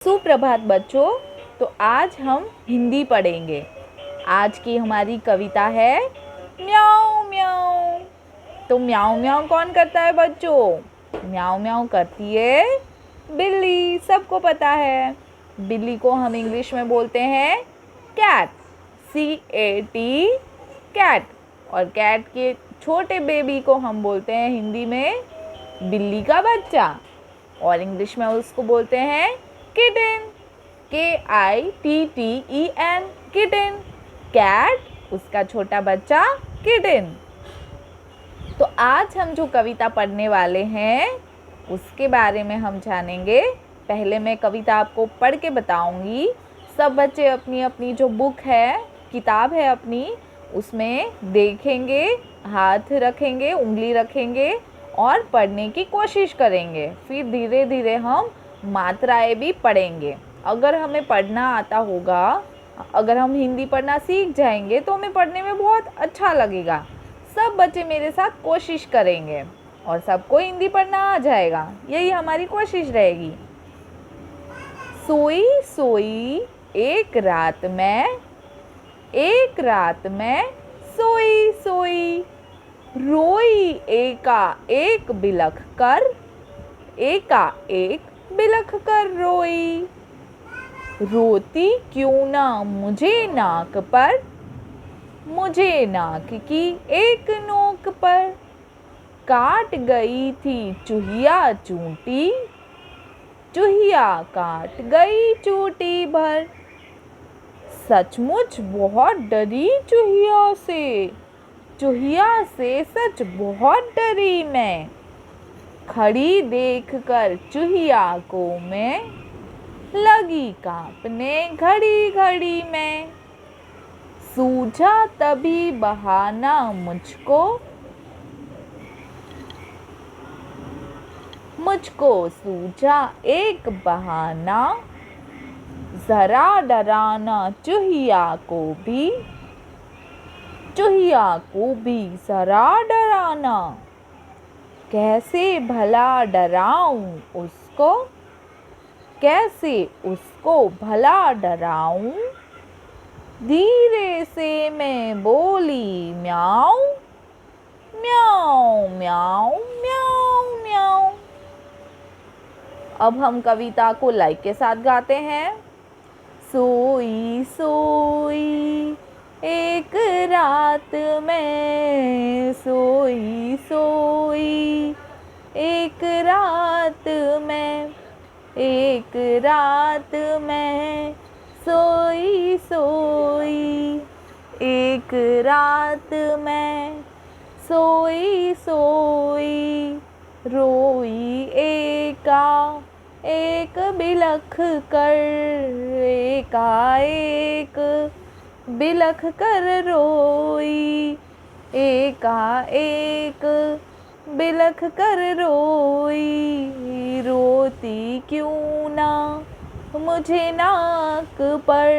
सुप्रभात बच्चों। तो आज हम हिंदी पढ़ेंगे। आज की हमारी कविता है म्याऊं म्याऊं। तो म्याऊं म्याऊं कौन करता है बच्चों? म्याऊं म्याऊं करती है बिल्ली। सबको पता है। बिल्ली को हम इंग्लिश में बोलते हैं कैट, CAT, कैट। और कैट के छोटे बेबी को हम बोलते हैं हिंदी में बिल्ली का बच्चा, और इंग्लिश में उसको बोलते हैं किटन, KITTEN, किटन। कैट, उसका छोटा बच्चा किटन। तो आज हम जो कविता पढ़ने वाले हैं उसके बारे में हम जानेंगे। पहले मैं कविता आपको पढ़ के बताऊंगी। सब बच्चे अपनी अपनी जो बुक है, किताब है अपनी, उसमें देखेंगे, हाथ रखेंगे, उंगली रखेंगे और पढ़ने की कोशिश करेंगे। फिर धीरे धीरे हम मात्राएं भी पढ़ेंगे। अगर हमें पढ़ना आता होगा, अगर हम हिंदी पढ़ना सीख जाएंगे तो हमें पढ़ने में बहुत अच्छा लगेगा। सब बच्चे मेरे साथ कोशिश करेंगे और सबको हिंदी पढ़ना आ जाएगा। यही हमारी कोशिश रहेगी। सोई सोई एक रात में सोई सोई, रोई एका एक बिलख कर रोई। रोती क्यों ना मुझे नाक की एक नोक पर। काट गई थी चूहिया काट गई चूटी भर। सचमुच बहुत डरी चूहिया से सच बहुत डरी मैं। खड़ी देखकर चूहिया को मैं लगी कांपने घड़ी घड़ी में। सूझा तभी बहाना मुझको सूझा एक बहाना। जरा डराना चूहिया को भी जरा डराना। कैसे भला डराऊं धीरे से मैं बोली म्याऊं म्याऊं म्याऊं म्याऊं म्याऊं। अब हम कविता को लाइक के साथ गाते हैं। सोई सोई एक रात में सोई सोई एक रात में सोई सोई एक रात में सोई सोई। रोई एक बिलख कर रोई। एक बिलख कर रोई। रोती क्यों ना मुझे नाक पर,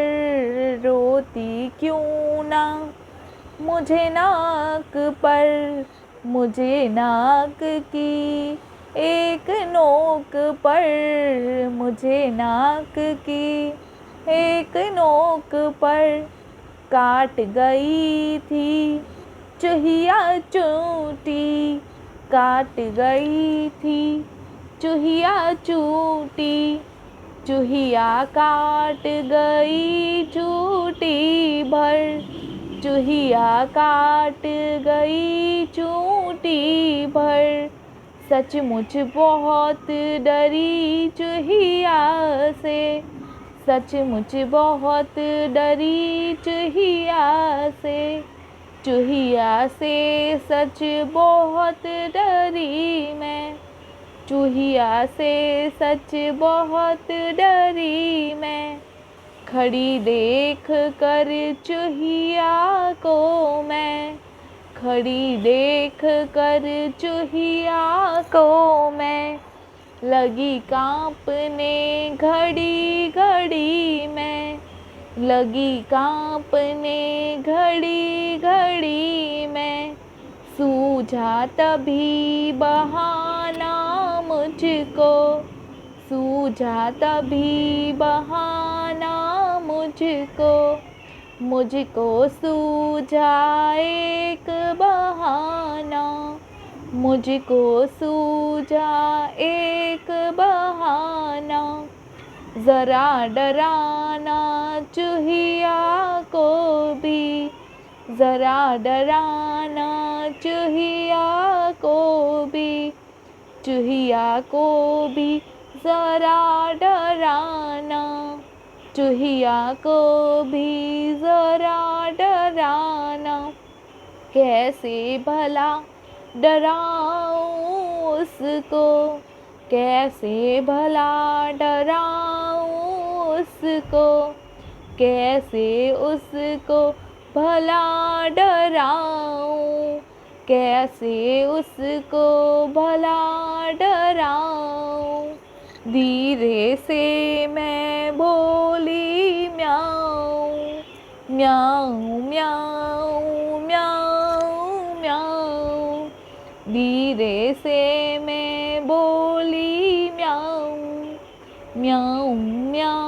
रोती क्यों ना मुझे नाक पर। मुझे नाक की एक नोक पर, मुझे नाक की एक नोक पर। काट गई थी चूहिया चूटी, काट गई थी चूहिया चूटी। चूहिया काट गई चूटी भर, चूहिया काट गई चूटी भर। सचमुच बहुत डरी चूहिया से, सचमुच बहुत डरी चूहिया से। चूहिया से सच बहुत डरी मैं, चूहिया से सच बहुत डरी मैं। खड़ी देख कर चूहिया को मैं, खड़ी देख कर चूहिया को मैं लगी कांपने घड़ी घड़ी में, लगी कांपने घड़ी घड़ी में। सूझा तभी बहाना मुझको, सूझा तभी बहाना मुझको सूझा एक बहाना, मुझको सूझा एक बहाना। ज़रा डराना चूहिया को भी, ज़रा डराना चूहिया को भी, चूहिया को भी ज़रा डराना, चूहिया को भी ज़रा डराना। कैसे भला डराऊं उसको, कैसे भला डराऊं उसको, कैसे उसको भला डराऊं, कैसे उसको भला डराऊं। धीरे से मैं बोली म्याऊं, म्याऊं म्याऊं म्याऊं म्याऊं। धीरे से मैं बोली म्याऊं, म्याऊं म्याऊं।